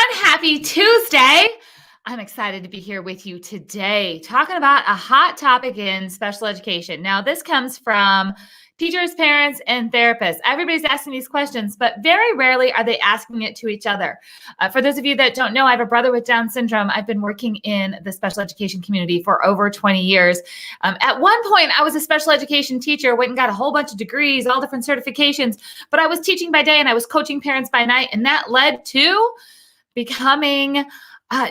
Happy Tuesday. I'm excited to be here with you today talking about a hot topic in special education. Now, this comes from teachers, parents, and therapists. Everybody's asking these questions, but very rarely are they asking it to each other. For those of you that don't know, I have a brother with Down syndrome. I've been working in the special education community for over 20 years. At one point, I was a special education teacher, went and got a whole bunch of degrees, all different certifications, but I was teaching by day and I was coaching parents by night, and that led to becoming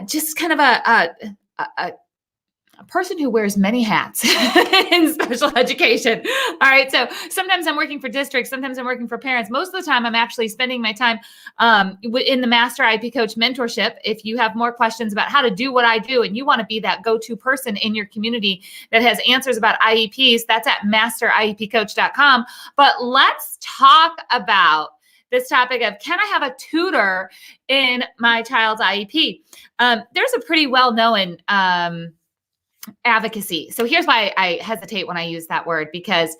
just kind of a person who wears many hats in special education. All right. So sometimes I'm working for districts. Sometimes I'm working for parents. Most of the time, I'm actually spending my time in the Master IEP Coach mentorship. If you have more questions about how to do what I do and you want to be that go-to person in your community that has answers about IEPs, that's at masteriepcoach.com. But let's talk about this topic of, can I have a tutor in my child's IEP? There's a pretty well-known advocacy. So here's why I hesitate when I use that word, because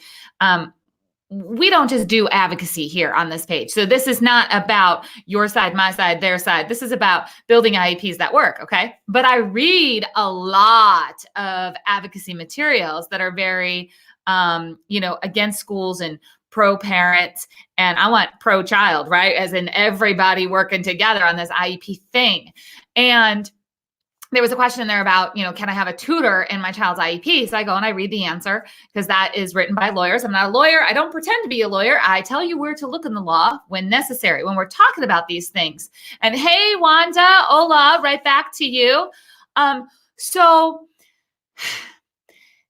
we don't just do advocacy here on this page. So this is not about your side, my side, their side. This is about building IEPs that work, okay? But I read a lot of advocacy materials that are very, against schools and pro-parents, and I want pro-child, right? As in everybody working together on this IEP thing. And there was a question in there about, can I have a tutor in my child's IEP? So I go and I read the answer, because that is written by lawyers. I'm not a lawyer. I don't pretend to be a lawyer. I tell you where to look in the law when necessary, when we're talking about these things. And hey, Wanda, hola, right back to you. So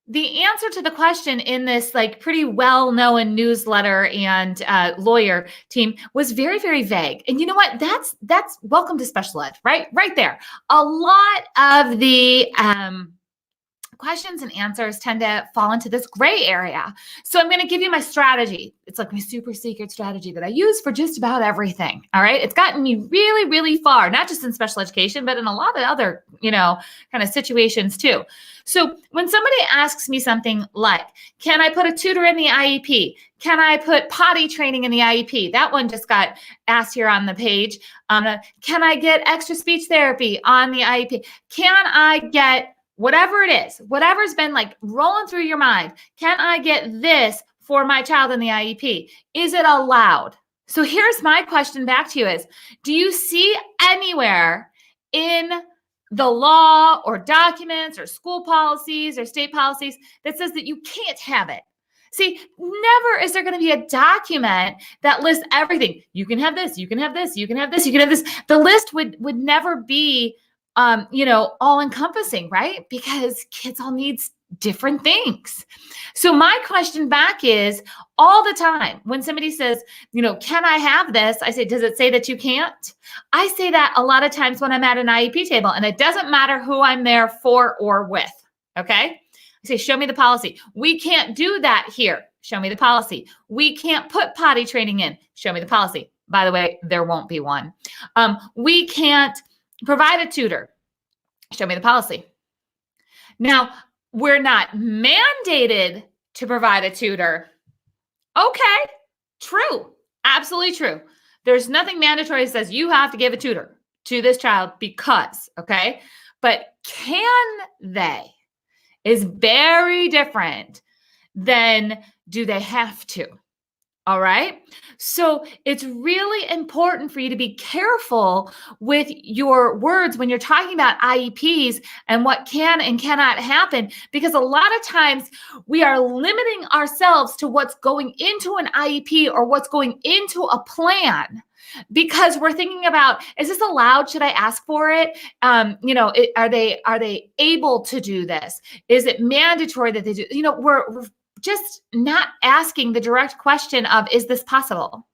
the answer to the question in this pretty well-known newsletter and lawyer team was very, very vague. And you know what? That's welcome to special ed, right? Right there. A lot of the questions and answers tend to fall into this gray area. So I'm going to give you my strategy. It's like my super secret strategy that I use for just about everything. All right. It's gotten me really, really far, not just in special education, but in a lot of other, kind of situations too. So when somebody asks me something like, can I put a tutor in the IEP? Can I put potty training in the IEP? That one just got asked here on the page. Can I get extra speech therapy on the IEP? Can I get whatever it is, whatever's been rolling through your mind? Can I get this for my child in the IEP? Is it allowed? So here's my question back to you is, do you see anywhere in the law or documents or school policies or state policies that says that you can't have it? See, never is there going to be a document that lists everything. You can have this, you can have this, you can have this, you can have this. The list would never be all encompassing, right? Because kids all need different things. So my question back is, all the time when somebody says, can I have this? I say, does it say that you can't? I say that a lot of times when I'm at an IEP table, and it doesn't matter who I'm there for or with. Okay. I say, show me the policy. We can't do that here. Show me the policy. We can't put potty training in. Show me the policy. By the way, there won't be one. We can't provide a tutor. Show me the policy. Now, we're not mandated to provide a tutor. Okay, true. Absolutely true. There's nothing mandatory that says you have to give a tutor to this child because, okay? But can they is very different than do they have to. All right. So it's really important for you to be careful with your words when you're talking about IEPs and what can and cannot happen, because a lot of times we are limiting ourselves to what's going into an IEP or what's going into a plan, because we're thinking about, is this allowed? Should I ask for it? Are they able to do this? Is it mandatory that they do? We're just not asking the direct question of, is this possible?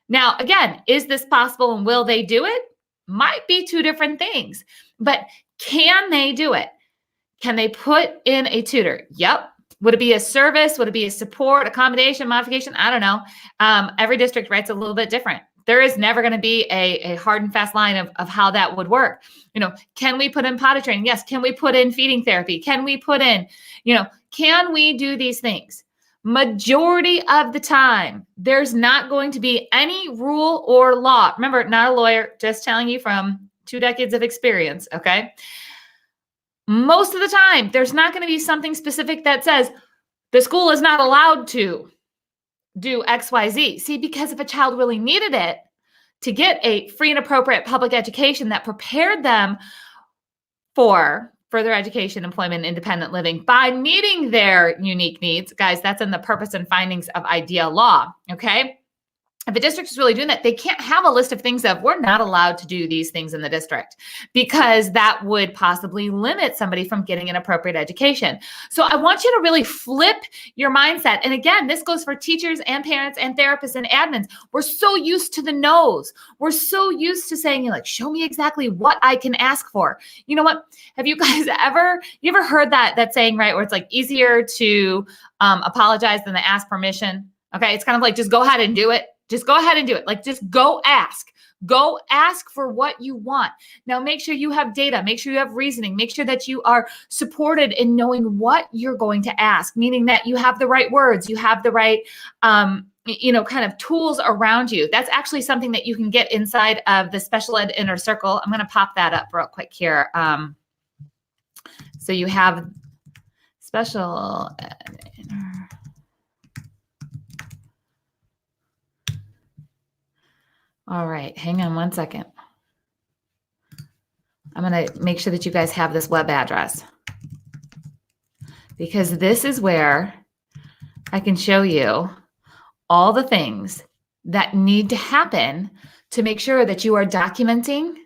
Now, again, is this possible and will they do it? Might be two different things, but can they do it? Can they put in a tutor? Yep. Would it be a service? Would it be a support, accommodation, modification? I don't know. Every district writes a little bit different. There is never going to be a hard and fast line of how that would work. Can we put in potty training? Yes. Can we put in feeding therapy? Can we put in, can we do these things? Majority of the time, there's not going to be any rule or law. Remember, not a lawyer, just telling you from 2 decades of experience, okay? Most of the time, there's not going to be something specific that says the school is not allowed to do XYZ. See, because if a child really needed it to get a free and appropriate public education that prepared them for further education, employment, independent living by meeting their unique needs, guys, that's in the purpose and findings of IDEA law, okay? If a district is really doing that, they can't have a list of things of we're not allowed to do these things in the district because that would possibly limit somebody from getting an appropriate education. So I want you to really flip your mindset. And again, this goes for teachers and parents and therapists and admins. We're so used to the no's. We're so used to saying, like, show me exactly what I can ask for. You know what? Have you guys ever heard that saying, right, where it's like easier to apologize than to ask permission? Okay, it's kind of like just go ahead and do it. Just go ahead and do it. Like, just go ask. Go ask for what you want. Now, make sure you have data. Make sure you have reasoning. Make sure that you are supported in knowing what you're going to ask, meaning that you have the right words, you have the right, kind of tools around you. That's actually something that you can get inside of the Special Ed Inner Circle. I'm going to pop that up real quick here. So you have Special Ed Inner. All right, hang on one second. I'm going to make sure that you guys have this web address because this is where I can show you all the things that need to happen to make sure that you are documenting,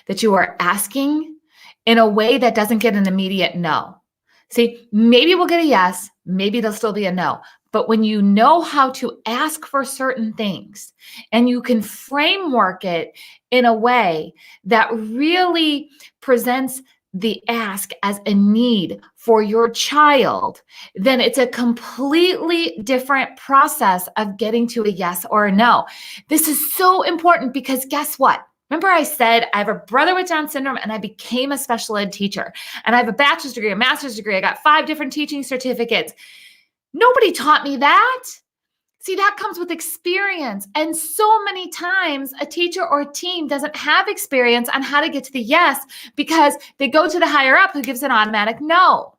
that you are asking in a way that doesn't get an immediate no. See, maybe we'll get a yes, maybe there'll still be a no. But when you know how to ask for certain things and you can framework it in a way that really presents the ask as a need for your child, then it's a completely different process of getting to a yes or a no. This is so important because guess what? Remember I said I have a brother with Down syndrome and I became a special ed teacher. And I have a bachelor's degree, a master's degree. I got 5 different teaching certificates. Nobody taught me that. See, that comes with experience. And so many times a teacher or a team doesn't have experience on how to get to the yes because they go to the higher up who gives an automatic no.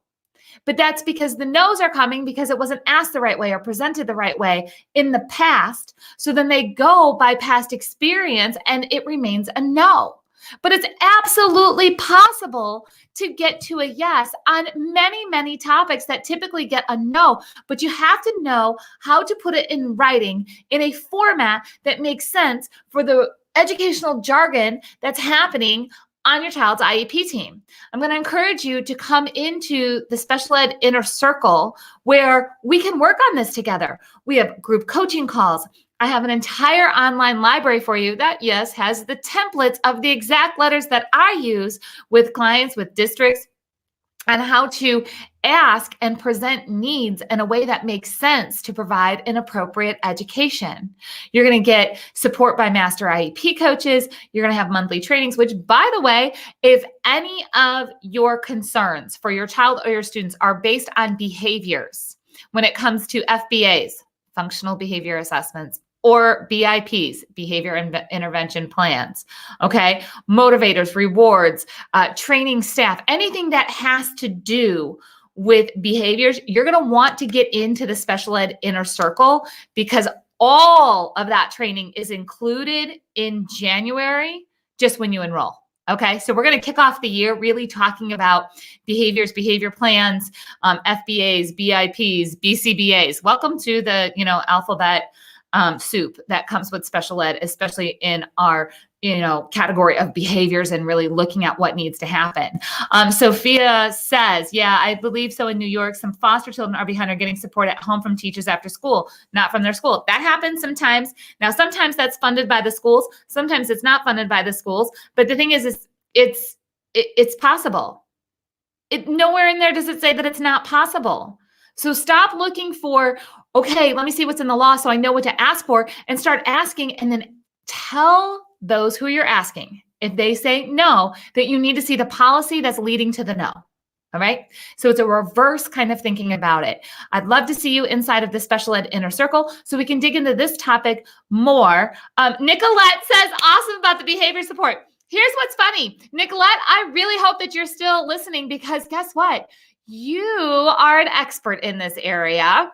But that's because the no's are coming because it wasn't asked the right way or presented the right way in the past. So then they go by past experience and it remains a no. But it's absolutely possible to get to a yes on many, many topics that typically get a no. But you have to know how to put it in writing in a format that makes sense for the educational jargon that's happening on your child's IEP team. I'm going to encourage you to come into the Special Ed Inner Circle where we can work on this together. We have group coaching calls. I have an entire online library for you that, yes, has the templates of the exact letters that I use with clients, with districts, and how to ask and present needs in a way that makes sense to provide an appropriate education. You're going to get support by master IEP coaches. You're going to have monthly trainings, which, by the way, if any of your concerns for your child or your students are based on behaviors, when it comes to FBAs, functional behavior assessments, or BIPs, behavior intervention plans, okay? Motivators, rewards, training staff, anything that has to do with behaviors, you're gonna want to get into the Special Ed Inner Circle because all of that training is included in January just when you enroll. Okay, so we're going to kick off the year really talking about behaviors, behavior plans, FBAs, BIPs, BCBAs. Welcome to the alphabet soup that comes with special ed, especially in our category of behaviors and really looking at what needs to happen. Sophia says, yeah, I believe so in New York. Some foster children are behind are getting support at home from teachers after school, not from their school. That happens sometimes. Now, sometimes that's funded by the schools. Sometimes it's not funded by the schools. But the thing is it's possible. Nowhere in there does it say that it's not possible. So stop looking for, okay, let me see what's in the law so I know what to ask for, and start asking and then tell those who you're asking, if they say no, that you need to see the policy that's leading to the no. All right. So it's a reverse kind of thinking about it. I'd love to see you inside of the Special Ed Inner Circle so we can dig into this topic more. Nicolette says, awesome about the behavior support. Here's what's funny. Nicolette, I really hope that you're still listening because guess what? You are an expert in this area.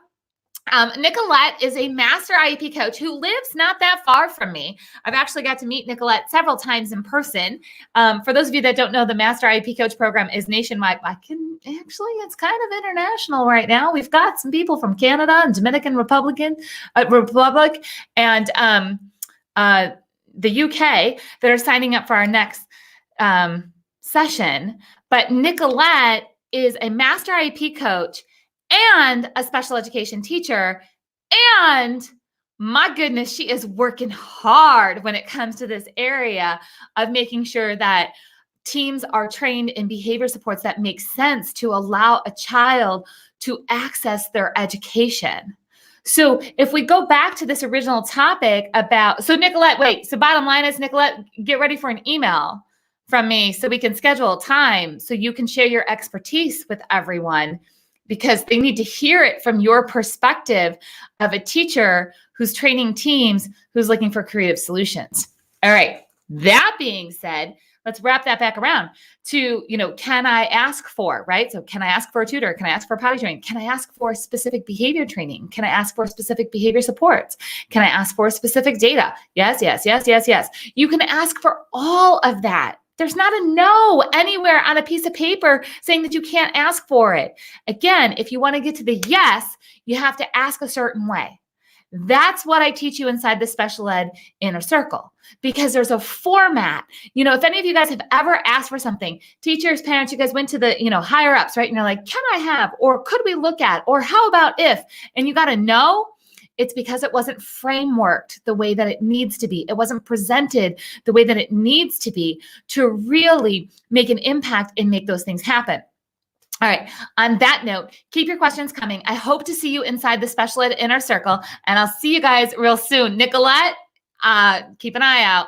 Nicolette is a master IEP coach who lives not that far from me. I've actually got to meet Nicolette several times in person. For those of you that don't know, the master IEP coach program is nationwide. It's kind of international right now. We've got some people from Canada and Dominican Republic and the UK that are signing up for our next session. But Nicolette is a master IEP coach and a special education teacher. And my goodness, she is working hard when it comes to this area of making sure that teams are trained in behavior supports that make sense to allow a child to access their education. So if we go back to this original topic about, so Nicolette, so bottom line is, Nicolette, get ready for an email from me so we can schedule a time so you can share your expertise with everyone, because they need to hear it from your perspective of a teacher who's training teams, who's looking for creative solutions. All right. That being said, let's wrap that back around to, can I ask for, right? So can I ask for a tutor? Can I ask for potty training? Can I ask for specific behavior training? Can I ask for specific behavior supports? Can I ask for specific data? Yes, yes, yes, yes, yes. You can ask for all of that. There's not a no anywhere on a piece of paper saying that you can't ask for it. Again, if you want to get to the yes, you have to ask a certain way. That's what I teach you inside the special ed inner circle, because there's a format. If any of you guys have ever asked for something, teachers, parents, you guys went to the, higher ups, right? And you're like, can I have, or could we look at, or how about if, and you got to know. It's because it wasn't frameworked the way that it needs to be. It wasn't presented the way that it needs to be to really make an impact and make those things happen. All right. On that note, keep your questions coming. I hope to see you inside the special ed inner circle, and I'll see you guys real soon. Nicolette, keep an eye out.